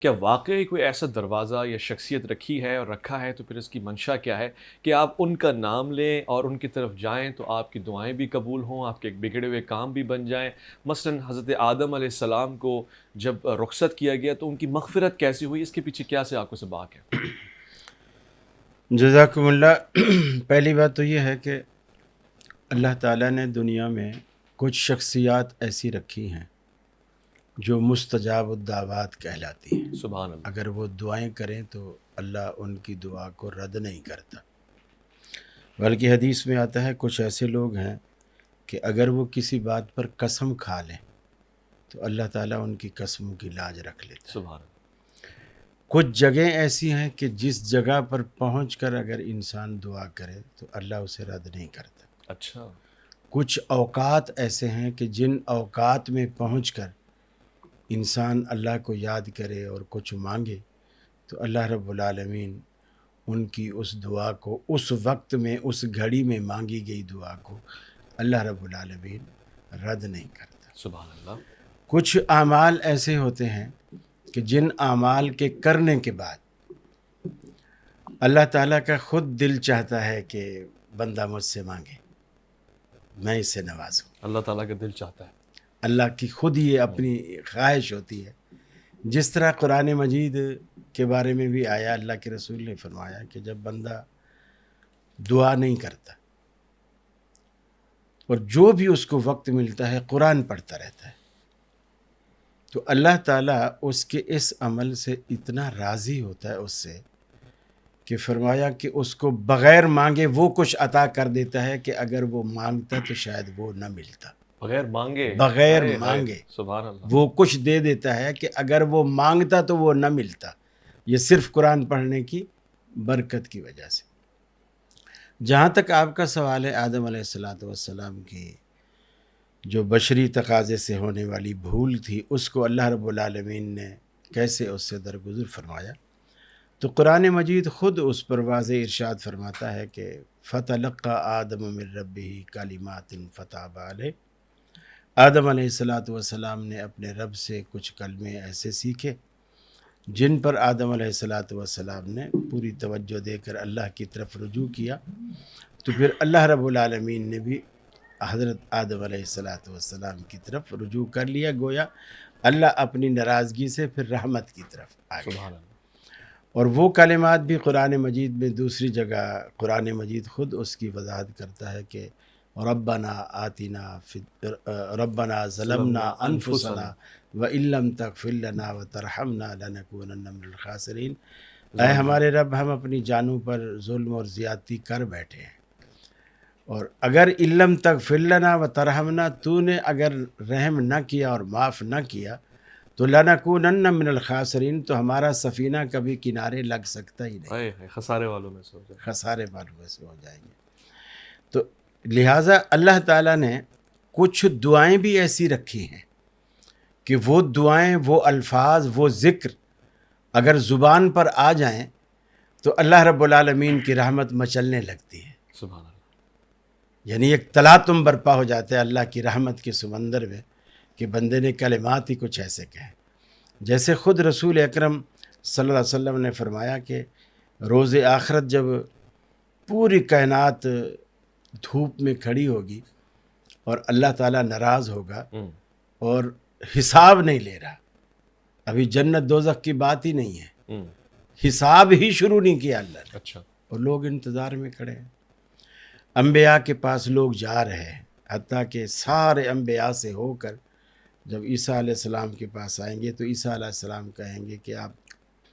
کیا واقعی کوئی ایسا دروازہ یا شخصیت رکھی ہے اور رکھا ہے تو پھر اس کی منشا کیا ہے کہ آپ ان کا نام لیں اور ان کی طرف جائیں تو آپ کی دعائیں بھی قبول ہوں، آپ کے بگڑے ہوئے کام بھی بن جائیں؟ مثلا حضرت آدم علیہ السلام کو جب رخصت کیا گیا تو ان کی مغفرت کیسے ہوئی؟ اس کے پیچھے کیا سے آپ کو سباق ہے؟ جزاکم اللہ۔ پہلی بات تو یہ ہے کہ اللہ تعالیٰ نے دنیا میں کچھ شخصیات ایسی رکھی ہیں جو مستجاب الدعوات کہلاتی ہیں۔ سبحان اللہ۔ اگر وہ دعائیں کریں تو اللہ ان کی دعا کو رد نہیں کرتا، بلکہ حدیث میں آتا ہے کچھ ایسے لوگ ہیں کہ اگر وہ کسی بات پر قسم کھا لیں تو اللہ تعالیٰ ان کی قسموں کی لاج رکھ لیتا ہے۔ سبحان اللہ۔ کچھ جگہیں ایسی ہیں کہ جس جگہ پر پہنچ کر اگر انسان دعا کرے تو اللہ اسے رد نہیں کرتا۔ اچھا۔ کچھ اوقات ایسے ہیں کہ جن اوقات میں پہنچ کر انسان اللہ کو یاد کرے اور کچھ مانگے تو اللہ رب العالمین ان کی اس دعا کو اس وقت میں اس گھڑی میں مانگی گئی دعا کو اللہ رب العالمین رد نہیں کرتا۔ سبحان اللہ۔ کچھ اعمال ایسے ہوتے ہیں کہ جن اعمال کے کرنے کے بعد اللہ تعالیٰ کا خود دل چاہتا ہے کہ بندہ مجھ سے مانگے، میں اس سے نوازوں۔ اللہ تعالیٰ کا دل چاہتا ہے۔ اللہ کی خود یہ اپنی خواہش ہوتی ہے۔ جس طرح قرآن مجید کے بارے میں بھی آیا، اللہ کے رسول نے فرمایا کہ جب بندہ دعا نہیں کرتا اور جو بھی اس کو وقت ملتا ہے قرآن پڑھتا رہتا ہے تو اللہ تعالیٰ اس کے اس عمل سے اتنا راضی ہوتا ہے اس سے کہ فرمایا کہ اس کو بغیر مانگے وہ کچھ عطا کر دیتا ہے کہ اگر وہ مانگتا تو شاید وہ نہ ملتا۔ بغیر مانگے، بغیر ہائے ہائے، مانگے سبحان اللہ۔ وہ کچھ دے دیتا ہے کہ اگر وہ مانگتا تو وہ نہ ملتا۔ یہ صرف قرآن پڑھنے کی برکت کی وجہ سے۔ جہاں تک آپ کا سوال ہے آدم علیہ السلام کی جو بشری تقاضے سے ہونے والی بھول تھی، اس کو اللہ رب العالمین نے کیسے اس سے درگزر فرمایا، تو قرآن مجید خود اس پر واضح ارشاد فرماتا ہے کہ فَتَلَقَّى آدَمَ مِن رَبِّهِ كَلِمَاتٍ فَتَابَ عَلَيْهِ۔ آدم علیہ السلام نے اپنے رب سے کچھ کلمے ایسے سیکھے جن پر آدم علیہ السلام نے پوری توجہ دے کر اللہ کی طرف رجوع کیا، تو پھر اللہ رب العالمین نے بھی حضرت آدم علیہ السلام کی طرف رجوع کر لیا، گویا اللہ اپنی ناراضگی سے پھر رحمت کی طرف آ گیا۔ سبحان اللہ۔ اور وہ کلمات بھی قرآن مجید میں دوسری جگہ قرآن مجید خود اس کی وضاحت کرتا ہے کہ ربنا آتنا ربنا ظلمنا انفسنا وان لم تغفر لنا وترحمنا لنکونن من الخاسرین۔ اے ہمارے رب، ہم اپنی جانوں پر ظلم اور زیادتی کر بیٹھے ہیں، اور اگر ان لم تغفر لنا وترحمنا، تو نے اگر رحم نہ کیا اور معاف نہ کیا تو لنکونن من الخاسرین، تو ہمارا سفینہ کبھی کنارے لگ سکتا ہی نہیں، ہائے ہائے، خسارے والوں میں سے ہو جائے۔ خسارے والوں سے ہو جائیں گے۔ تو لہٰذا اللہ تعالیٰ نے کچھ دعائیں بھی ایسی رکھی ہیں کہ وہ دعائیں، وہ الفاظ، وہ ذکر اگر زبان پر آ جائیں تو اللہ رب العالمین کی رحمت مچلنے لگتی ہے، سبحان اللہ۔ یعنی ایک تلاطم برپا ہو جاتا ہے اللہ کی رحمت کے سمندر میں کہ بندے نے کلمات ہی کچھ ایسے کہے۔ جیسے خود رسول اکرم صلی اللہ علیہ وسلم نے فرمایا کہ روز آخرت جب پوری کائنات دھوپ میں کھڑی ہوگی اور اللہ تعالیٰ ناراض ہوگا اور حساب نہیں لے رہا، ابھی جنت دوزخ کی بات ہی نہیں ہے، حساب ہی شروع نہیں کیا اللہ نے، اچھا۔ اور لوگ انتظار میں کھڑے ہیں۔ انبیاء کے پاس لوگ جا رہے ہیں، حتیٰ کہ سارے انبیاء سے ہو کر جب عیسیٰ علیہ السلام کے پاس آئیں گے تو عیسیٰ علیہ السلام کہیں گے کہ آپ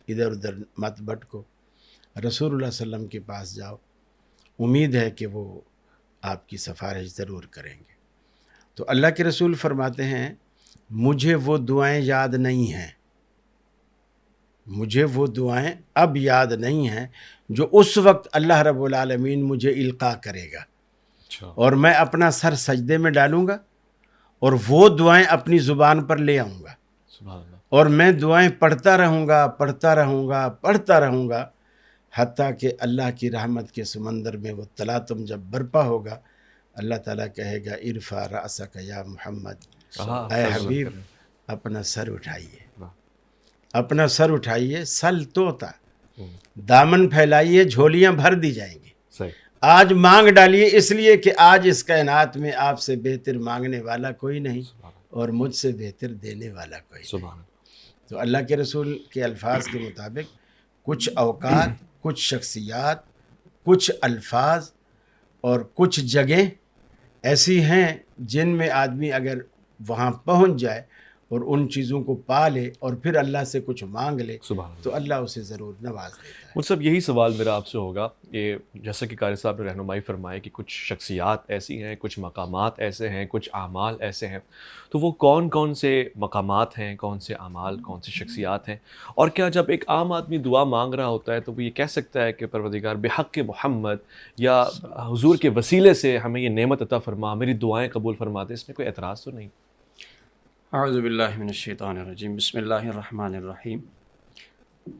ادھر ادھر مت بھٹکو، رسول اللہ صلی اللہ علیہ وسلم کے پاس جاؤ، امید ہے کہ وہ آپ کی سفارش ضرور کریں گے۔ تو اللہ کے رسول فرماتے ہیں مجھے وہ دعائیں یاد نہیں ہیں، مجھے وہ دعائیں اب یاد نہیں ہیں جو اس وقت اللہ رب العالمین مجھے القاء کرے گا، اچھا۔ اور میں اپنا سر سجدے میں ڈالوں گا اور وہ دعائیں اپنی زبان پر لے آؤں گا، سبحان اللہ۔ اور میں دعائیں پڑھتا رہوں گا، پڑھتا رہوں گا، پڑھتا رہوں گا، حتیٰ کہ اللہ کی رحمت کے سمندر میں وہ تلاطم جب برپا ہوگا، اللہ تعالیٰ کہے گا ارفع رأسک یا محمد، کہا اے فضل حبیب کریں۔ اپنا سر اٹھائیے۔ واہ۔ اپنا سر اٹھائیے، سل توتا، دامن پھیلائیے، جھولیاں بھر دی جائیں گی. صحیح. آج مانگ ڈالیے، اس لیے کہ آج اس کائنات میں آپ سے بہتر مانگنے والا کوئی نہیں اور مجھ سے بہتر دینے والا کوئی نہیں. سبحان. تو اللہ کے رسول کے الفاظ کے مطابق کچھ اوقات، کچھ شخصیات، کچھ الفاظ اور کچھ جگہیں ایسی ہیں جن میں آدمی اگر وہاں پہنچ جائے اور ان چیزوں کو پا لے اور پھر اللہ سے کچھ مانگ لے سبحان. تو اللہ اسے ضرور نواز دیتا ہے. مجھ سے یہی سوال میرا آپ سے ہوگا کہ جیسا کہ قاری صاحب نے رہنمائی فرمائی کہ کچھ شخصیات ایسی ہیں، کچھ مقامات ایسے ہیں، کچھ اعمال ایسے ہیں، تو وہ کون کون سے مقامات ہیں، کون سے اعمال، کون سی شخصیات ہیں؟ اور کیا جب ایک عام آدمی دعا مانگ رہا ہوتا ہے تو وہ یہ کہہ سکتا ہے کہ پروردگار بحق محمد یا حضور کے وسیلے سے ہمیں یہ نعمت عطا فرما، میری دعائیں قبول فرما دے؟ اس میں کوئی اعتراض تو نہیں؟ اعوذ باللہ من الشیطان الرجیم، بسم اللہ الرحمن الرحیم.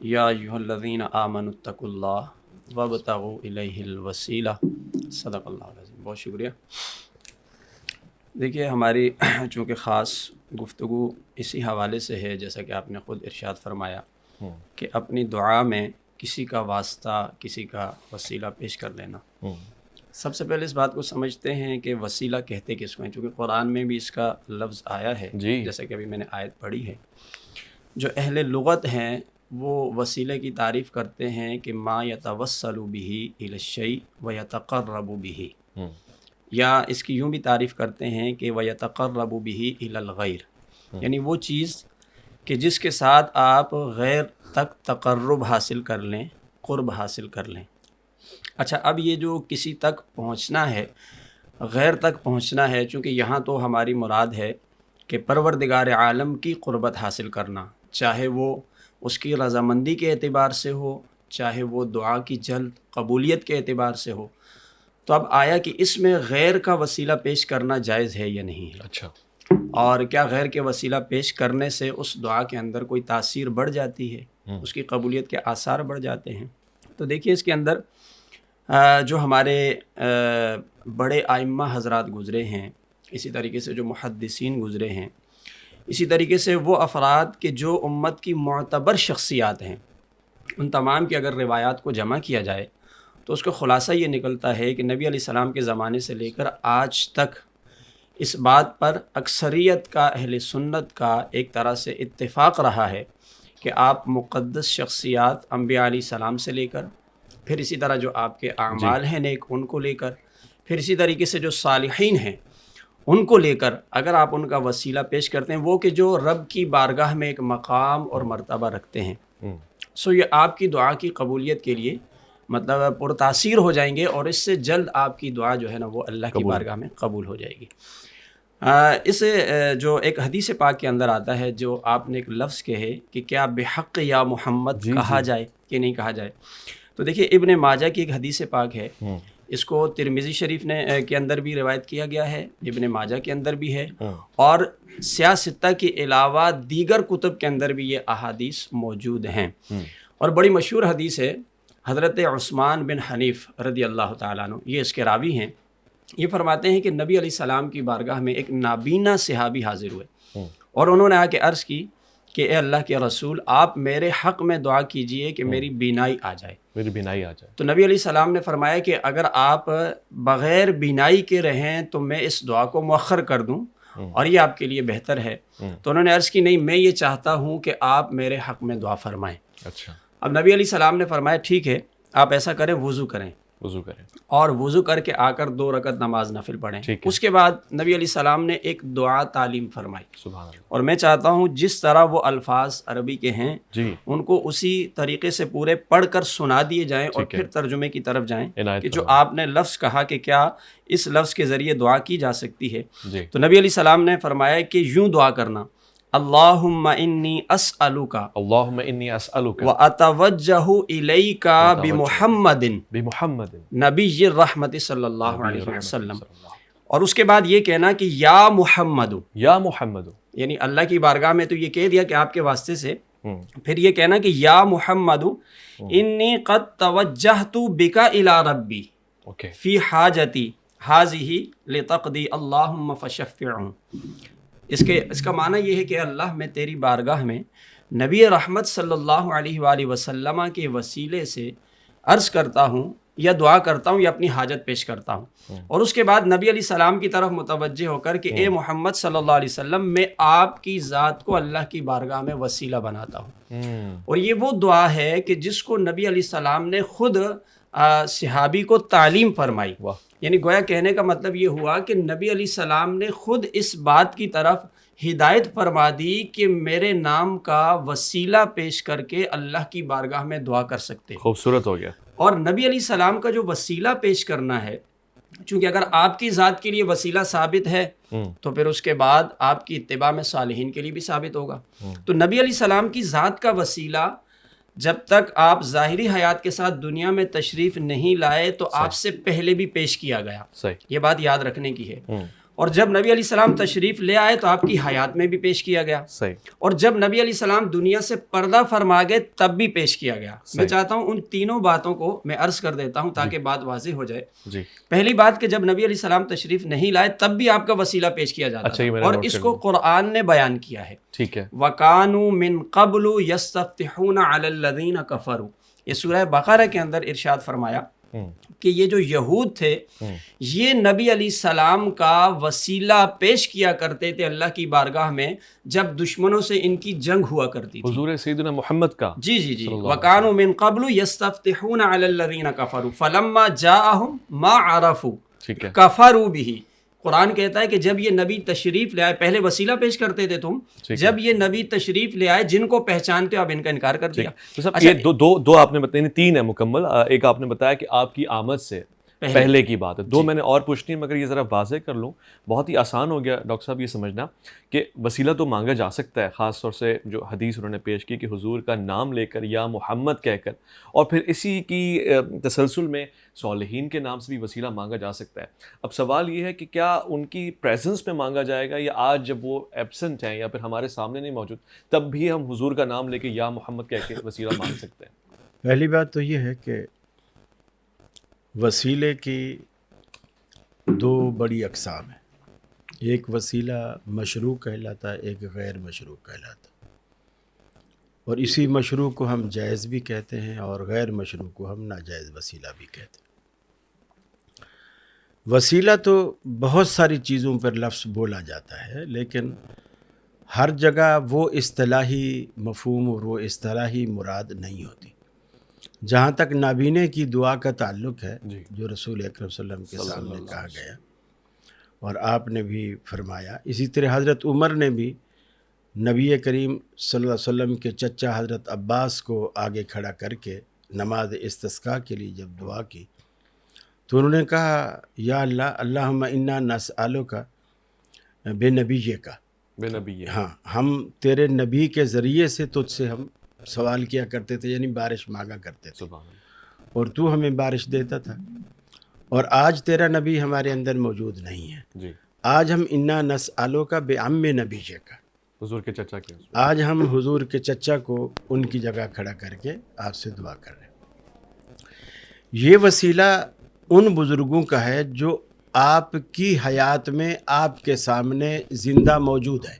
یا ایھا الذین آمنوا اتقوا اللہ وابتغوا الیہ الوسیلہ. صدق اللہ العظیم. بہت شکریہ. دیکھیے ہماری چونکہ خاص گفتگو اسی حوالے سے ہے، جیسا کہ آپ نے خود ارشاد فرمایا کہ اپنی دعا میں کسی کا واسطہ، کسی کا وسیلہ پیش کر لینا. سب سے پہلے اس بات کو سمجھتے ہیں کہ وسیلہ کہتے کس کو ہیں، چونکہ قرآن میں بھی اس کا لفظ آیا ہے. جیسا کہ ابھی میں نے آیت پڑھی ہے. جو اہل لغت ہیں وہ وسیلے کی تعریف کرتے ہیں کہ ما یتوسل بہ الی الشیء ویتقرب بہ، یا اس کی یوں بھی تعریف کرتے ہیں کہ ویتقرب بہ الی الغیر، یعنی وہ چیز کہ جس کے ساتھ آپ غیر تک تقرب حاصل کر لیں، قرب حاصل کر لیں. اچھا، اب یہ جو کسی تک پہنچنا ہے، غیر تک پہنچنا ہے، چونکہ یہاں تو ہماری مراد ہے کہ پروردگار عالم کی قربت حاصل کرنا، چاہے وہ اس کی رضامندی کے اعتبار سے ہو، چاہے وہ دعا کی جلد قبولیت کے اعتبار سے ہو. تو اب آیا کہ اس میں غیر کا وسیلہ پیش کرنا جائز ہے یا نہیں ہے. اچھا. اور کیا غیر کے وسیلہ پیش کرنے سے اس دعا کے اندر کوئی تاثیر بڑھ جاتی ہے، اس کی قبولیت کے آثار بڑھ جاتے ہیں؟ تو دیکھیے اس کے اندر جو ہمارے بڑے ائمہ حضرات گزرے ہیں، اسی طریقے سے جو محدثین گزرے ہیں، اسی طریقے سے وہ افراد کہ جو امت کی معتبر شخصیات ہیں، ان تمام کی اگر روایات کو جمع کیا جائے تو اس کا خلاصہ یہ نکلتا ہے کہ نبی علیہ السلام کے زمانے سے لے کر آج تک اس بات پر اکثریت کا، اہل سنت کا ایک طرح سے اتفاق رہا ہے کہ آپ مقدس شخصیات انبیاء علیہ السلام سے لے کر، پھر اسی طرح جو آپ کے اعمال ہیں نیک ان کو لے کر، پھر اسی طریقے سے جو صالحین ہیں ان کو لے کر اگر آپ ان کا وسیلہ پیش کرتے ہیں، وہ کہ جو رب کی بارگاہ میں ایک مقام اور مرتبہ رکھتے ہیں، سو یہ آپ کی دعا کی قبولیت کے لیے مطلب پرتاثیر ہو جائیں گے، اور اس سے جلد آپ کی دعا جو ہے نا وہ اللہ کی بارگاہ میں قبول ہو جائے گی. اس جو ایک حدیث پاک کے اندر آتا ہے، جو آپ نے ایک لفظ کہے کہ کیا بحق یا محمد کہا جائے کہ نہیں کہا جائے. تو دیکھیے ابن ماجہ کی ایک حدیث پاک ہے، اس کو ترمذی شریف نے کے اندر بھی روایت کیا گیا ہے، ابن ماجہ کے اندر بھی ہے، اور سیاہ ستہ کے علاوہ دیگر کتب کے اندر بھی یہ احادیث موجود ہیں. اور بڑی مشہور حدیث ہے، حضرت عثمان بن حنیف رضی اللہ تعالیٰ عنہ، یہ اس کے راوی ہیں. یہ فرماتے ہیں کہ نبی علیہ السلام کی بارگاہ میں ایک نابینا صحابی حاضر ہوئے اور انہوں نے آ کے عرض کی کہ اے اللہ کے رسول، آپ میرے حق میں دعا کیجئے کہ میری بینائی آ جائے. میری بینائی آ جائے. تو نبی علیہ السلام نے فرمایا کہ اگر آپ بغیر بینائی کے رہیں تو میں اس دعا کو مؤخر کر دوں اور یہ آپ کے لیے بہتر ہے. تو انہوں نے عرض کی نہیں، میں یہ چاہتا ہوں کہ آپ میرے حق میں دعا فرمائیں. اچھا. اب نبی علیہ السلام نے فرمایا ٹھیک ہے، آپ ایسا کریں، وضو کریں، اور وضو کر کے آ کر 2 رکعت نماز نفل پڑھیں. اس کے بعد نبی علیہ السلام نے ایک دعا تعلیم فرمائی. اور میں چاہتا ہوں جس طرح وہ الفاظ عربی کے ہیں ان کو اسی طریقے سے پورے پڑھ کر سنا دیے جائیں اور پھر ترجمے کی طرف جائیں کہ جو آپ نے لفظ کہا کہ کیا اس لفظ کے ذریعے دعا کی جا سکتی ہے. تو نبی علیہ السلام نے فرمایا کہ یوں دعا کرنا، اللہم انی اسألک واتوجہ الیک بمحمد نبی الرحمت صلی اللہ علیہ وسلم. اور اس کے بعد یہ کہنا کہ یا محمد، یعنی اللہ کی بارگاہ میں تو یہ کہہ دیا کہ آپ کے واسطے سے، پھر یہ کہنا کہ یا محمد انی قد توجہت بک الی ربی فی حاجتی ہذہ لتقضی اللہم فشفعہ. اس کا معنی یہ ہے کہ اللہ میں تیری بارگاہ میں نبی رحمت صلی اللہ علیہ وآلہ وسلم کے وسیلے سے عرض کرتا ہوں یا دعا کرتا ہوں یا اپنی حاجت پیش کرتا ہوں، اور اس کے بعد نبی علیہ السلام کی طرف متوجہ ہو کر کہ اے محمد صلی اللہ علیہ وسلم، میں آپ کی ذات کو اللہ کی بارگاہ میں وسیلہ بناتا ہوں۔ اور یہ وہ دعا ہے کہ جس کو نبی علیہ السلام نے خود صحابی کو تعلیم فرمائی۔ یعنی گویا کہنے کا مطلب یہ ہوا کہ نبی علیہ السلام نے خود اس بات کی طرف ہدایت فرما دی کہ میرے نام کا وسیلہ پیش کر کے اللہ کی بارگاہ میں دعا کر سکتے ہیں۔ خوبصورت ہو گیا۔ اور نبی علیہ السلام کا جو وسیلہ پیش کرنا ہے، چونکہ اگر آپ کی ذات کے لیے وسیلہ ثابت ہے تو پھر اس کے بعد آپ کی اتباع میں صالحین کے لیے بھی ثابت ہوگا۔ تو نبی علیہ السلام کی ذات کا وسیلہ جب تک آپ ظاہری حیات کے ساتھ دنیا میں تشریف نہیں لائے تو آپ سے پہلے بھی پیش کیا گیا۔ یہ بات یاد رکھنے کی ہے۔ اور جب نبی علیہ السلام تشریف لے آئے تو آپ کی حیات میں بھی پیش کیا گیا، اور جب نبی علیہ السلام دنیا سے پردہ فرما گئے تب بھی پیش کیا گیا۔ میں چاہتا ہوں ان تینوں باتوں کو میں عرض کر دیتا ہوں تاکہ بات واضح ہو جائے۔ پہلی بات کہ جب نبی علیہ السلام تشریف نہیں لائے تب بھی آپ کا وسیلہ پیش کیا جاتا ہے، اور اس کو قرآن نے بیان کیا ہے۔ ٹھیک ہے۔ وَكَانُوا مِن قَبْلُ يَسْتَفْتِحُونَ عَلَى الَّذِينَ كَفَرُوا، یہ سورہ بقرہ کے اندر ارشاد فرمایا کہ یہ جو یہود تھے یہ نبی علیہ السلام کا وسیلہ پیش کیا کرتے تھے اللہ کی بارگاہ میں جب دشمنوں سے ان کی جنگ ہوا کرتی تھی، حضور سیدنا محمد کا۔ جی وَكَانُوا مِن قَبْلُ يَسْتَفْتِحُونَ عَلَى الَّذِينَ كَفَرُوا فَلَمَّا جَاءَهُمْ مَا عَرَفُوا كَفَرُوا بِهِ۔ قرآن کہتا ہے کہ جب یہ نبی تشریف لے آئے، پہلے وسیلہ پیش کرتے تھے تم، جب یہ نبی تشریف لے آئے جن کو پہچانتے ہو اب ان کا انکار کر دیا۔ یہ دو آپ نے بتایا، تین ہے مکمل۔ ایک آپ نے بتایا کہ آپ کی آمد سے پہلے کی بات ہے، دو میں نے اور پوچھنی ہے مگر یہ ذرا واضح کر لوں، بہت ہی آسان ہو گیا ڈاکٹر صاحب یہ سمجھنا کہ وسیلہ تو مانگا جا سکتا ہے، خاص طور سے جو حدیث انہوں نے پیش کی کہ حضور کا نام لے کر یا محمد کہہ کر، اور پھر اسی کی تسلسل میں صالحین کے نام سے بھی وسیلہ مانگا جا سکتا ہے۔ اب سوال یہ ہے کہ کیا ان کی پریزنس میں مانگا جائے گا، یا آج جب وہ ایبسنٹ ہیں یا پھر ہمارے سامنے نہیں موجود تب بھی ہم حضور کا نام لے کے یا محمد کہہ کے وسیلہ مانگ سکتے ہیں؟ پہلی بات تو یہ ہے کہ وسیلے کی دو بڑی اقسام ہیں، ایک وسیلہ مشروع کہلاتا ہے، ایک غیر مشروع کہلاتا ہے، اور اسی مشروع کو ہم جائز بھی کہتے ہیں اور غیر مشروع کو ہم ناجائز وسیلہ بھی کہتے ہیں۔ وسیلہ تو بہت ساری چیزوں پر لفظ بولا جاتا ہے، لیکن ہر جگہ وہ اصطلاحی مفہوم اور وہ اصطلاحی مراد نہیں ہوتی۔ جہاں تک نابینے کی دعا کا تعلق ہے جو رسول اکرم صلی اللہ علیہ وسلم کے سامنے کہا گیا اور آپ نے بھی فرمایا، اسی طرح حضرت عمر نے بھی نبی کریم صلی اللہ علیہ وسلم کے چچا حضرت عباس کو آگے کھڑا کر کے نماز استسقاء کے لیے جب دعا کی تو انہوں نے کہا یا اللہ اللہم انا نسألک بے نبی کا، بے نبی، ہاں ہم تیرے نبی کے ذریعے سے تجھ سے ہم سوال کیا کرتے تھے، یعنی بارش مانگا کرتے تھے، اور تو ہمیں بارش دیتا تھا، اور آج تیرا نبی ہمارے اندر موجود نہیں ہے، آج ہم انا نسألک بعم نبی کا، حضور کے چچا کے، آج ہم حضور کے چچا کو ان کی جگہ کھڑا کر کے آپ سے دعا کر رہے ہیں۔ یہ وسیلہ ان بزرگوں کا ہے جو آپ کی حیات میں آپ کے سامنے زندہ موجود ہے۔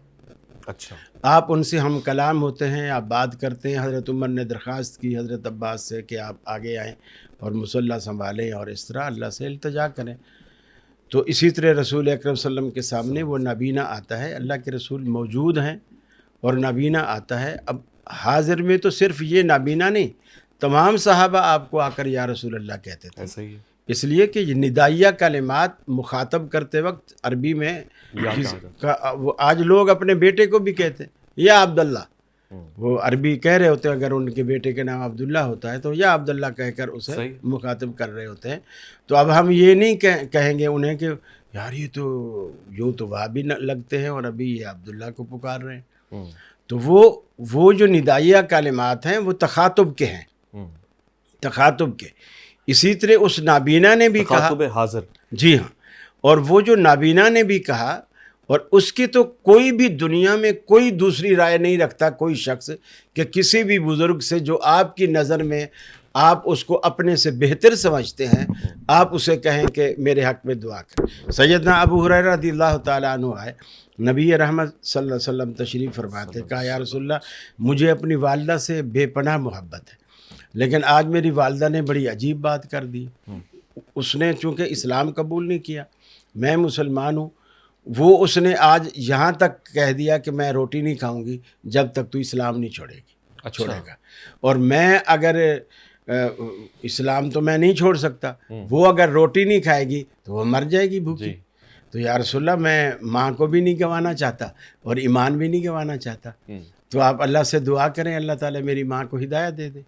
اچھا، آپ ان سے ہم کلام ہوتے ہیں، آپ بات کرتے ہیں۔ حضرت عمر نے درخواست کی حضرت عباس سے کہ آپ آگے آئیں اور مصلی سنبھالیں اور اس طرح اللہ سے التجا کریں، تو اسی طرح رسول اکرم صلی اللہ علیہ وسلم کے سامنے وہ نابینا آتا ہے، اللہ کے رسول موجود ہیں اور نابینا آتا ہے۔ اب حاضر میں تو صرف یہ نابینا نہیں، تمام صحابہ آپ کو آ کر یا رسول اللہ کہتے تھے، ایسا ہی ہے، اس لیے کہ یہ ندائیہ کلمات مخاطب کرتے وقت عربی میں وہ آج لوگ اپنے بیٹے کو بھی کہتے ہیں یا عبداللہ، وہ عربی کہہ رہے ہوتے ہیں، اگر ان کے بیٹے کے نام عبداللہ ہوتا ہے تو یا عبداللہ کہہ کر اسے مخاطب کر رہے ہوتے ہیں۔ تو اب ہم یہ نہیں کہیں گے انہیں کہ یار یہ تو یوں تو وہاں بھی لگتے ہیں اور ابھی یہ عبداللہ کو پکار رہے ہیں، تو وہ جو ندائیہ کلمات ہیں وہ تخاطب کے ہیں، تخاطب کے۔ اسی طرح اس نابینا نے بھی کہا، حاضر، جی ہاں، اور وہ جو نابینا نے بھی کہا، اور اس کی تو کوئی بھی دنیا میں کوئی دوسری رائے نہیں رکھتا کوئی شخص کہ کسی بھی بزرگ سے جو آپ کی نظر میں آپ اس کو اپنے سے بہتر سمجھتے ہیں، آپ اسے کہیں کہ میرے حق میں دعا کریں۔ سیدنا ابو ہریرہ رضی اللہ تعالیٰ عنہ آئے، نبی رحمت صلی اللہ علیہ وسلم تشریف فرماتے، کہا یا رسول اللہ مجھے اپنی والدہ سے بے پناہ محبت ہے، لیکن آج میری والدہ نے بڑی عجیب بات کر دی، اس نے چونکہ اسلام قبول نہیں کیا، میں مسلمان ہوں، وہ اس نے آج یہاں تک کہہ دیا کہ میں روٹی نہیں کھاؤں گی جب تک تو اسلام نہیں چھوڑے گا، اور میں اگر اسلام تو میں نہیں چھوڑ سکتا، وہ اگر روٹی نہیں کھائے گی تو وہ مر جائے گی بھوکی۔ تو یا رسول اللہ میں ماں کو بھی نہیں گنوانا چاہتا اور ایمان بھی نہیں گنوانا چاہتا، تو آپ اللہ سے دعا کریں اللہ تعالیٰ میری ماں کو ہدایت دے دے۔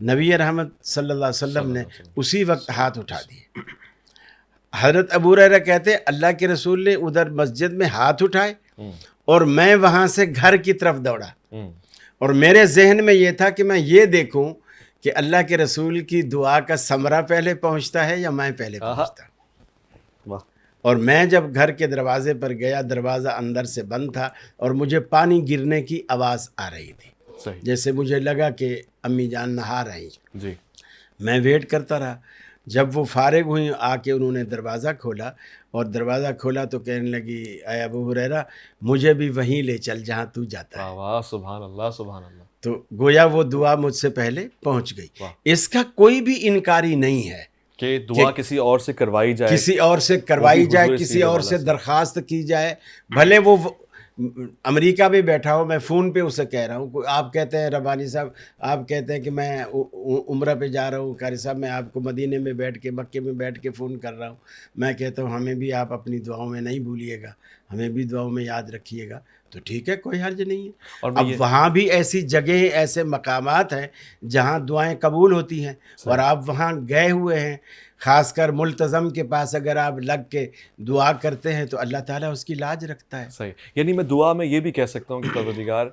نبی رحمت صلی اللہ علیہ وسلم نے اسی وقت ہاتھ اٹھا دیے۔ حضرت ابو ہریرہ کہتے اللہ کے رسول نے ادھر مسجد میں ہاتھ اٹھائے اور میں وہاں سے گھر کی طرف دوڑا، اور میرے ذہن میں یہ تھا کہ میں یہ دیکھوں کہ اللہ کے رسول کی دعا کا ثمرہ پہلے پہنچتا ہے یا میں پہلے پہنچتا۔ اور میں جب گھر کے دروازے پر گیا، دروازہ اندر سے بند تھا اور مجھے پانی گرنے کی آواز آ رہی تھی، جیسے مجھے لگا کہ امی جان نہا رہی ہیں۔ میں ویٹ کرتا رہا، جب وہ فارغ ہوئی آ کے انہوں نے دروازہ کھولا، اور دروازہ کھولا تو کہنے لگی اے ابو ہریرہ مجھے بھی وہیں لے چل جہاں تو جاتا ہے۔ واہ سبحان اللہ سبحان اللہ۔ تو گویا وہ دعا مجھ سے پہلے پہنچ گئی۔ اس کا کوئی بھی انکاری نہیں ہے کہ دعا کسی اور سے کروائی جائے، کسی اور سے کروائی جائے، کسی اور سے درخواست کی جائے، بھلے وہ امریکہ میں بیٹھا ہو، میں فون پہ اسے کہہ رہا ہوں، آپ کہتے ہیں ربانی صاحب، آپ کہتے ہیں کہ میں عمرہ پہ جا رہا ہوں، قاری صاحب میں آپ کو مدینے میں بیٹھ کے، مکے میں بیٹھ کے فون کر رہا ہوں، میں کہتا ہوں ہمیں بھی آپ اپنی دعاؤں میں نہیں بھولیے گا، ہمیں بھی دعاؤں میں یاد رکھیے گا، تو ٹھیک ہے، کوئی حرج نہیں ہے۔ اور اب وہاں بھی ایسی جگہیں، ایسے مقامات ہیں جہاں دعائیں قبول ہوتی ہیں، اور آپ وہاں گئے ہوئے ہیں، خاص کر ملتزم کے پاس اگر آپ لگ کے دعا کرتے ہیں تو اللہ تعالیٰ اس کی لاج رکھتا ہے۔ صحیح، یعنی میں دعا میں یہ بھی کہہ سکتا ہوں کہ پروردگار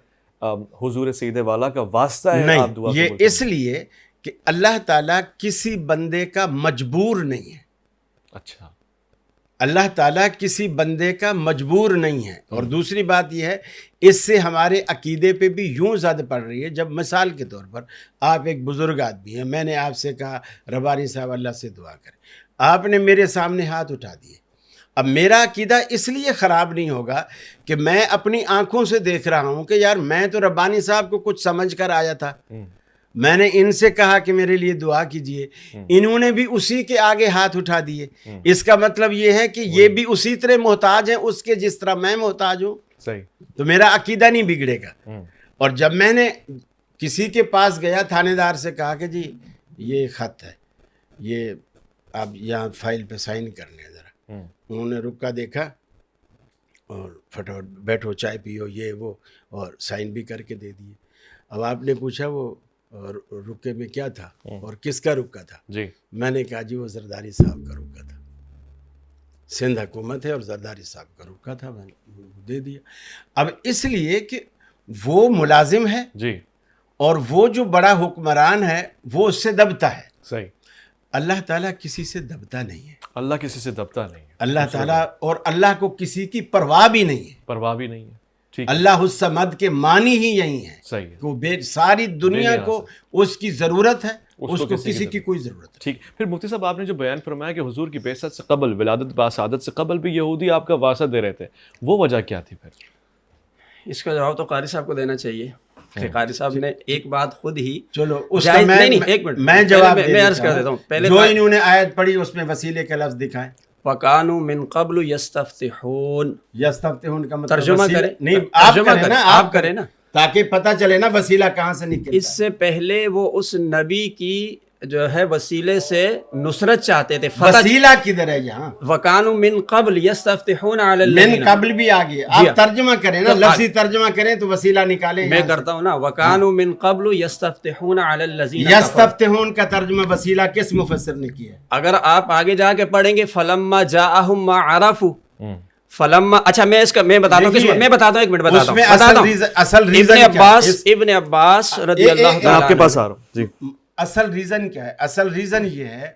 حضور سید والا کا واسطہ ہے آپ دعا نہیں، یہ اس لیے کہ اللہ تعالیٰ کسی بندے کا مجبور نہیں ہے۔ اچھا، اللہ تعالیٰ کسی بندے کا مجبور نہیں ہے۔ اور دوسری بات یہ ہے، اس سے ہمارے عقیدے پہ بھی یوں زد پڑ رہی ہے، جب مثال کے طور پر آپ ایک بزرگ آدمی ہیں، میں نے آپ سے کہا ربانی صاحب اللہ سے دعا کریں، آپ نے میرے سامنے ہاتھ اٹھا دیے، اب میرا عقیدہ اس لیے خراب نہیں ہوگا کہ میں اپنی آنکھوں سے دیکھ رہا ہوں کہ یار میں تو ربانی صاحب کو کچھ سمجھ کر آیا تھا، میں نے ان سے کہا کہ میرے لیے دعا کیجئے، انہوں نے بھی اسی کے آگے ہاتھ اٹھا دیے، اس کا مطلب یہ ہے کہ یہ بھی اسی طرح محتاج ہیں اس کے جس طرح میں محتاج ہوں، صحیح، تو میرا عقیدہ نہیں بگڑے گا۔ اور جب میں نے کسی کے پاس گیا، تھانے دار سے کہا کہ جی یہ خط ہے، یہ آپ یہاں فائل پہ سائن کرنے ہیں ذرا، انہوں نے رک کا دیکھا اور فٹافٹ بیٹھو چائے پیو یہ وہ، اور سائن بھی کر کے دے دیے۔ اب آپ نے پوچھا وہ اور رکے میں کیا تھا اور کس کا رکا تھا؟ جی، میں نے کہا جی وہ زرداری صاحب کا رکا تھا، سندھ حکومت ہے اور زرداری صاحب کا رکا تھا، میں نے دے دیا۔ اب اس لیے کہ وہ ملازم ہے جی، اور وہ جو بڑا حکمران ہے وہ اس سے دبتا ہے، صحیح، اللہ تعالیٰ کسی سے دبتا نہیں ہے، اللہ کسی سے دبتا نہیں ہے، اللہ تعالیٰ، اور اللہ کو کسی کی پرواہ بھی نہیں ہے، پرواہ بھی نہیں ہے، ٹھیک، اللہ الصمد کے معنی ہی یہی ہے صحیح ہے، کہ وہ ساری دنیا کو اس کی ضرورت ہے، اس کو کسی کی کوئی ضرورت ہے۔ ٹھیک۔ پھر مفتی صاحب آپ نے جو بیان فرمایا کہ حضور کی بعثت سے قبل، ولادت باسعادت سے قبل بھی یہودی آپ کا واسطہ دے رہے تھے، وہ وجہ کیا تھی پھر؟ اس کا جواب تو قاری صاحب کو دینا چاہیے کہ قاری صاحب نے ایک بات خود ہی، چلو اس کا میں جواب میں عرض کر دیتا ہوں، پہلے جو انہوں نے آیت پڑھی اس میں وسیلے کا لفظ دکھائیں۔ وَكَانُوا مِن قَبْلُ يَسْتَفْتِحُونَ، یستفتحون کا مطلب ترجمہ وسیلہ کریں، نہیں، آپ کریں نا تاکہ پتہ چلے نا وسیلہ کہاں سے نکلتا اس سے پہلے وہ اس نبی کی جو ہے وسیلے سے نصرت چاہتے تھے، ہے۔ فتح۔ وسیلہ کدھر ہے یہاں؟ وَكَانُوا مِن قَبْلُ يَسْتَفْتِحُونَ عَلَى من الَّذِينَ، قبل بھی آگے آپ ترجمہ کریں نا، لفظی ترجمہ کریں تو وسیلہ نکالیں۔ میں کرتا ہوں نا، وَكَانُوا مِن قَبْلُ يَسْتَفْتِحُونَ عَلَى الَّذِينَ كَفَرُوا، یستفتحون کا ترجمہ وسیلہ کس مفسر نے کیا ہے؟ اگر آپ آگے جا کے پڑھیں گے فَلَمَّا جَاءَهُم مَّا عَرَفُوا، فلما، اچھا میں اس کا میں بتاتا ہوں، میں بتاتا ہوں، ایک منٹ بتاتا ہوں، اصل ریزن ابن عباس رضی اللہ میں آپ کے پاس آ رہا ہوں جی، اصل ریزن کیا ہے؟ اصل ریزن یہ ہے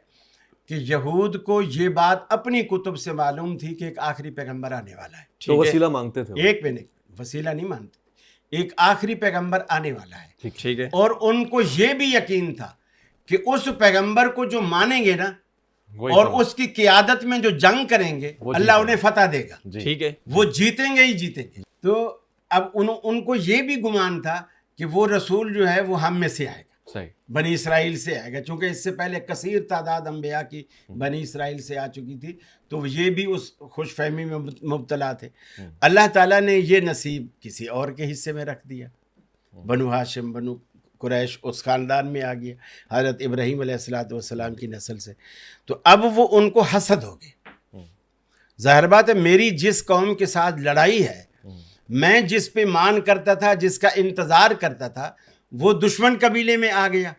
کہ یہود کو یہ بات اپنی کتب سے معلوم تھی کہ ایک آخری پیغمبر آنے والا ہے، تو وسیلہ مانگتے تھے، ایک منٹ، وسیلہ نہیں مانتے، ایک آخری پیغمبر آنے والا ہے، ٹھیک ہے، اور ان کو یہ بھی یقین تھا کہ اس پیغمبر کو جو مانیں گے نا وہی اور تو، اس کی قیادت میں جو جنگ کریں گے وہ اللہ جیتیں انہیں فتح دے گا، جی ٹھیک ہے، وہ جیتیں گے ہی جیتیں گے۔ تو اب ان کو یہ بھی گمان تھا کہ وہ رسول جو ہے وہ ہم میں سے آئے گا، صحیح، بنی اسرائیل سے آئے گا، چونکہ اس سے پہلے کثیر تعداد انبیاء کی بنی اسرائیل سے آ چکی تھی، تو یہ بھی اس خوش فہمی میں مبتلا تھے۔ اللہ تعالیٰ نے یہ نصیب کسی اور کے حصے میں رکھ دیا، بنو ہاشم، بنو قریش اس خاندان میں آ گیا، حضرت ابراہیم علیہ السلام کی نسل سے۔ تو اب وہ ان کو حسد ہو گئے۔ ظاہر بات ہے میری جس قوم کے ساتھ لڑائی ہے، میں جس پہ مان کرتا تھا، جس کا انتظار کرتا تھا، وہ دشمن قبیلے میں آ گیا۔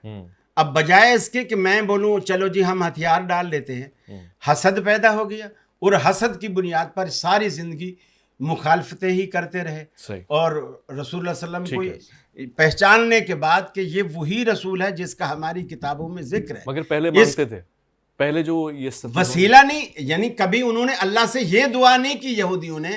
اب بجائے اس کے کہ میں بولوں چلو جی ہم ہتھیار ڈال لیتے ہیں، حسد پیدا ہو گیا، اور حسد کی بنیاد پر ساری زندگی مخالفتیں ہی کرتے رہے۔ صحیح، اور رسول اللہ صلی اللہ علیہ وسلم کو پہچاننے کے بعد کہ یہ وہی رسول ہے جس کا ہماری کتابوں میں ذکر ہے، مگر پہلے مانگتے تھے، پہلے جو یہ سب وسیلہ نہیں، یعنی کبھی انہوں نے اللہ سے یہ دعا نہیں کی یہودیوں نے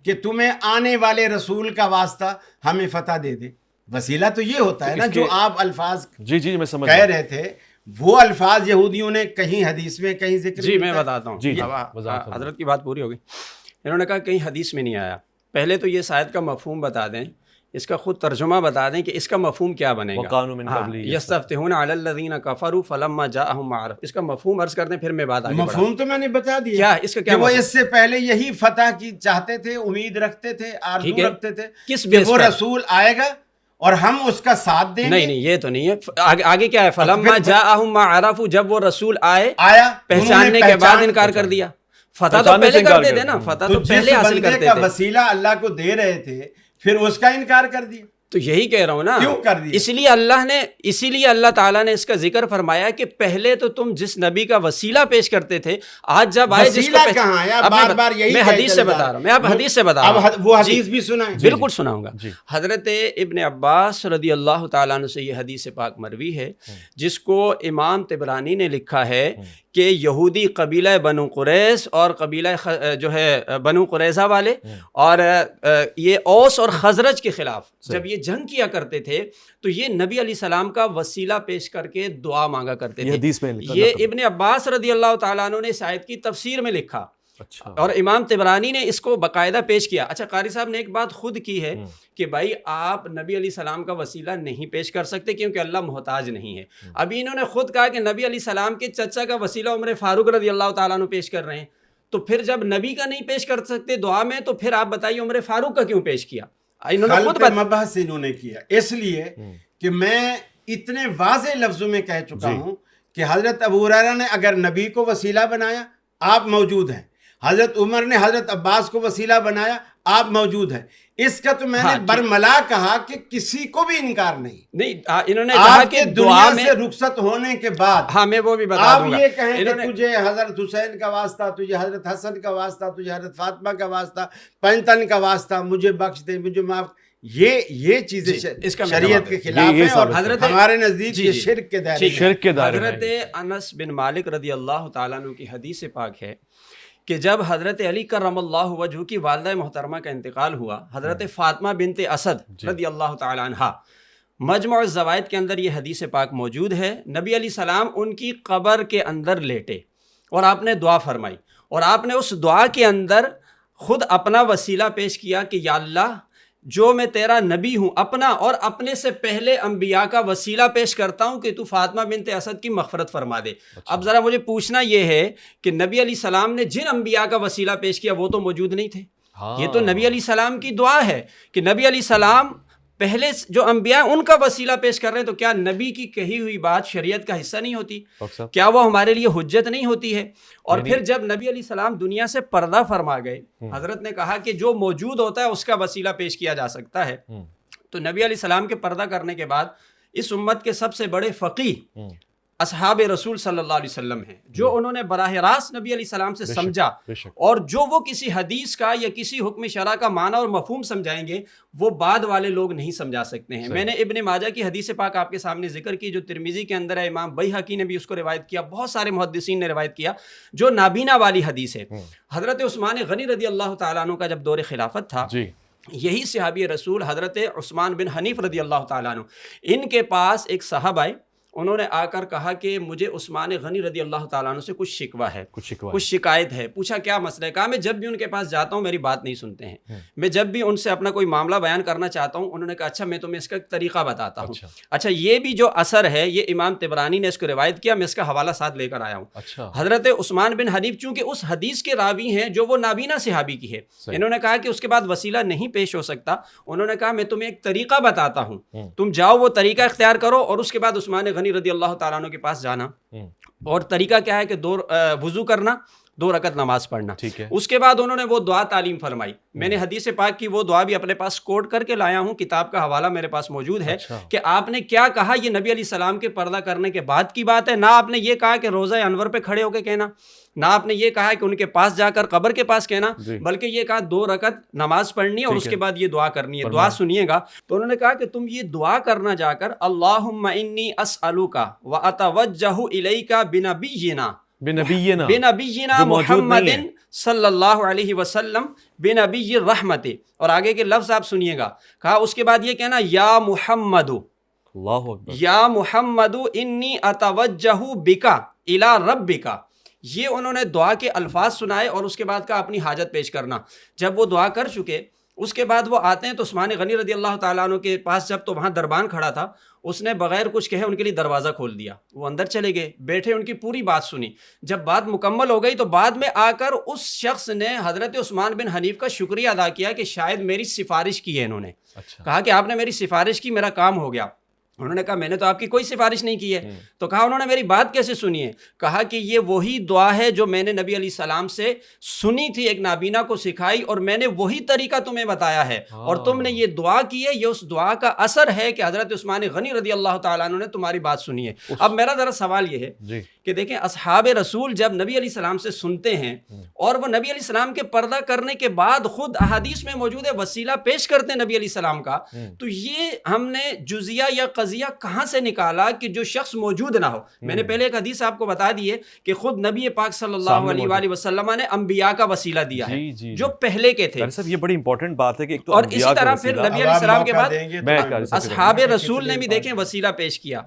کہ تمہیں آنے والے رسول کا واسطہ ہمیں فتح دے دے۔ وسیلہ تو یہ ہوتا ہے نا جو آپ الفاظ جی میں سمجھ کہہ رہے تھے، وہ الفاظ یہودیوں نے کہیں حدیث میں کہیں ذکر جی میں بتاتا ہوں، جی اب حضرت کی بات پوری ہو گئی۔ انہوں نے کہا کہیں حدیث میں نہیں آیا۔ پہلے تو یہ آیت کا مفہوم بتا دیں، اس کا خود ترجمہ بتا دیں کہ اس کا مفہوم کیا بنے گا۔ وَقَانُوا مِن قَبْلِ یستفتحون علی الذین کفروا فلما جاءہم ما عرفوا، اس کا مفہوم عرض کر دیں پھر میں بات آگے بڑھاؤں۔ مفہوم تو میں نے بتا دیا کیا اس کا کیا کہ وہ مفہوم؟ اس سے پہلے یہی فتح کی چاہتے تھے، امید رکھتے تھے، آرزو ٹھیک ہے، رکھتے تھے کس کہ بیس وہ پر؟ رسول آئے گا اور ہم اس کا ساتھ دیں گے۔ نہیں یہ تو نہیں ہے، آگے کیا ہے؟ فلما جاءہم ما عرفوا، جب وہ رسول آئے آیا پہچاننے کے بعد انکار کر دیا۔ فتح تو پہلے کرتے تھے نا، فتح تو پہلے حاصل کرتے کا تھے۔ وسیلہ اللہ کو دے رہے تھے پھر اس کا انکار کر دیا، تو یہی کہہ رہا ہوں نا، کیوں کر دیا؟ اسی لیے اللہ تعالیٰ نے اس کا ذکر فرمایا کہ پہلے تو تم جس نبی کا وسیلہ پیش کرتے تھے، آج جب آئے جس کو وسیلہ کہاں ہے؟ بار بار یہی میں حدیث سے بتا رہا ہوں، میں آپ حدیث سے بتا رہا ہوں، اب وہ حدیث بھی سنائیں۔ بالکل سناؤں گا۔ حضرت ابن عباس رضی اللہ تعالیٰ عنہ سے یہ حدیث پاک مروی ہے، جس کو امام طبرانی نے لکھا ہے کہ یہودی قبیلہ بنو قریظ اور قبیلہ جو ہے بنو قریظہ والے اور یہ اوس اور خزرج کے خلاف جب یہ جنگ کیا کرتے تھے تو یہ نبی علیہ السلام کا وسیلہ پیش کر کے دعا مانگا کرتے تھے۔ یہ ابن عباس رضی اللہ تعالیٰ عنہ نے اس آیت کی تفسیر میں لکھا، اور امام طبرانی نے اس کو باقاعدہ پیش کیا۔ اچھا قاری صاحب نے ایک بات خود کی ہے کہ بھائی آپ نبی علیہ السلام کا وسیلہ نہیں پیش کر سکتے کیونکہ اللہ محتاج نہیں ہے۔ ابھی انہوں نے خود کہا کہ نبی علیہ السلام کے چچا کا وسیلہ عمر فاروق رضی اللہ تعالیٰ عنہ پیش کر رہے ہیں، تو پھر جب نبی کا نہیں پیش کر سکتے دعا میں، تو پھر آپ بتائیے عمر فاروق کا کیوں پیش کیا؟ انہوں نے خود مبحث انہوں نے کیا، اس لیے کہ میں اتنے واضح لفظوں میں کہہ چکا ہوں کہ حضرت ابو ہریرہ نے اگر نبی کو وسیلہ بنایا، آپ موجود ہیں، حضرت عمر نے حضرت عباس کو وسیلہ بنایا، آپ موجود ہیں۔ اس کا تو میں نے برملا کہا کہ کسی کو بھی انکار نہیں۔ انہوں نے کہا کہ دنیا سے رخصت ہونے کے بعد ہاں میں وہ بھی بتا دوں گا، آپ یہ کہیں کہ تجھے حضرت حسین کا واسطہ، تجھے حضرت حسن کا واسطہ، تجھے حضرت فاطمہ کا واسطہ، پنجتن کا واسطہ، مجھے بخش دے، مجھے معاف، یہ چیزیں شریعت کے خلاف ہیں اور ہمارے نزدیک یہ شرک کے دائرے میں۔ حضرت انس بن مالک رضی اللہ تعالیٰ عنہ کی حدیث پاک ہے کہ جب حضرت علی کرم اللہ وجہ کی والدہ محترمہ کا انتقال ہوا، حضرت فاطمہ بنت اسد رضی اللہ تعالیٰ عنہا، مجمع الزوائد کے اندر یہ حدیث پاک موجود ہے، نبی علیہ السلام ان کی قبر کے اندر لیٹے اور آپ نے دعا فرمائی، اور آپ نے اس دعا کے اندر خود اپنا وسیلہ پیش کیا کہ یا اللہ جو میں تیرا نبی ہوں، اپنا اور اپنے سے پہلے انبیاء کا وسیلہ پیش کرتا ہوں کہ تو فاطمہ بنت اسد کی مغفرت فرما دے۔ اب ذرا مجھے پوچھنا یہ ہے کہ نبی علیہ السلام نے جن انبیاء کا وسیلہ پیش کیا وہ تو موجود نہیں تھے، یہ تو نبی علیہ السلام کی دعا ہے کہ نبی علیہ السلام پہلے جو انبیاء ان کا وسیلہ پیش کر رہے ہیں، تو کیا نبی کی کہی ہوئی بات شریعت کا حصہ نہیں ہوتی؟ کیا وہ ہمارے لیے حجت نہیں ہوتی ہے؟ اور پھر جب نبی علیہ السلام دنیا سے پردہ فرما گئے، حضرت نے کہا کہ جو موجود ہوتا ہے اس کا وسیلہ پیش کیا جا سکتا ہے، تو نبی علیہ السلام کے پردہ کرنے کے بعد اس امت کے سب سے بڑے فقیہ اصحاب رسول صلی اللہ علیہ وسلم ہیں، جو انہوں نے براہ راست نبی علیہ السلام سے سمجھا، اور جو وہ کسی حدیث کا یا کسی حکم شرع کا معنی اور مفہوم سمجھائیں گے وہ بعد والے لوگ نہیں سمجھا سکتے ہیں۔ میں نے ابن ماجہ کی حدیث پاک آپ کے سامنے ذکر کی جو ترمذی کے اندر ہے، امام بیہقی نے بھی اس کو روایت کیا، بہت سارے محدثین نے روایت کیا، جو نابینا والی حدیث ہے۔ حضرت عثمان غنی رضی اللہ تعالیٰ عنہ کا جب دور خلافت تھا، یہی صحابی رسول حضرت عثمان بن حنیف رضی اللہ تعالیٰ عنہ، ان کے پاس ایک صاحب آئے، انہوں نے آ کر کہا کہ مجھے عثمان غنی رضی اللہ تعالیٰ عنہ سے کچھ شکوہ ہے، کچھ شکایت ہے. پوچھا کیا مسئلہ ہے؟ کہا میں جب بھی ان کے پاس جاتا ہوں میری بات نہیں سنتے ہیں، میں جب بھی ان سے اپنا کوئی معاملہ بیان کرنا چاہتا ہوں. انہوں نے کہا اچھا میں تمہیں اس کا ایک طریقہ بتاتا ہوں. اچھا یہ بھی جو اثر ہے یہ امام طبرانی نے اس کو روایت کیا، میں اس کا حوالہ ساتھ لے کر آیا ہوں. حضرت عثمان بن حنیف چونکہ اس حدیث کے راوی ہیں جو وہ نابینا صحابی کی ہے، انہوں نے کہا کہ اس کے بعد وسیلہ نہیں پیش ہو سکتا. انہوں نے کہا میں تمہیں ایک طریقہ بتاتا ہوں، تم جاؤ وہ طریقہ اختیار کرو اور اس کے بعد عثمان غنی رضی اللہ تعالیٰ عنہ کے پاس جانا. اور طریقہ کیا ہے کہ وضو کرنا، 2 رکعت نماز پڑھنا. اس کے بعد انہوں نے وہ دعا تعلیم فرمائی. میں نے حدیث پاک کی وہ دعا بھی اپنے پاس کوٹ کر کے لایا ہوں، کتاب کا حوالہ میرے پاس موجود ہے کہ آپ نے کیا کہا. یہ نبی علیہ السلام کے پردہ کرنے کے بعد کی بات ہے. نہ آپ نے یہ کہا کہ روضہ انور پہ کھڑے ہو کے کہنا، نہ آپ نے یہ کہا کہ ان کے پاس جا کر قبر کے پاس کہنا، بلکہ یہ کہا 2 رکعت نماز پڑھنی ہے اور اس کے بعد یہ دعا کرنی ہے. دعا سنیے گا. تو انہوں نے کہا کہ تم یہ دعا کرنا جا کر اللہم انی اسألک واتوجہ الیک بنبینا محمد صلی اللہ علیہ وسلم بنبی الرحمت. اور آگے کے لفظ آپ سنیے گا. کہا اس کے بعد یہ کہنا یا محمد، اللہ اکبر، یا محمد انی اتوجہ بکا الی ربکا. یہ انہوں نے دعا کے الفاظ سنائے اور اس کے بعد کہا اپنی حاجت پیش کرنا. جب وہ دعا کر چکے اس کے بعد وہ آتے ہیں تو عثمان غنی رضی اللہ تعالیٰ عنہ کے پاس جب تو وہاں دربان کھڑا تھا، اس نے بغیر کچھ کہے ان کے لیے دروازہ کھول دیا. وہ اندر چلے گئے، بیٹھے، ان کی پوری بات سنی. جب بات مکمل ہو گئی تو بعد میں آ کر اس شخص نے حضرت عثمان بن حنیف کا شکریہ ادا کیا کہ شاید میری سفارش کی ہے. انہوں نے کہا کہ آپ نے میری سفارش کی، میرا کام ہو گیا. انہوں نے کہا میں نے تو آپ کی کوئی سفارش نہیں کی ہے. تو کہا انہوں نے میری بات کیسے سنی ہے؟ کہا کہ یہ وہی دعا ہے جو میں نے نبی علیہ السلام سے سنی تھی، ایک نابینا کو سکھائی، اور میں نے وہی طریقہ تمہیں بتایا ہے اور تم نے یہ دعا کی ہے. یہ اس دعا کا اثر ہے کہ حضرت عثمان غنی رضی اللہ تعالیٰ عنہ نے تمہاری بات سنی ہے. اب میرا ذرا سوال یہ ہے کہ دیکھیں اصحاب رسول جب نبی علیہ السلام سے سنتے ہیں اور وہ نبی علیہ السلام کے پردہ کرنے کے بعد خود احادیث میں موجود ہے وسیلہ پیش کرتے ہیں نبی علیہ السلام کا، تو یہ ہم نے جزیہ یا قضیہ کہاں سے نکالا کہ جو شخص موجود نہ ہو؟ میں نے پہلے ایک حدیث آپ کو بتا دی ہے کہ خود نبی پاک صلی اللہ علیہ وآلہ وسلم نے انبیاء کا وسیلہ دیا ہے جو پہلے کے تھے. یہ بڑی امپورٹنٹ بات ہے کہ ایک تو اور اسی طرح پھر نبی علیہ السلام کے بعد اصحاب رسول نے بھی دیکھیں وسیلہ پیش کیا.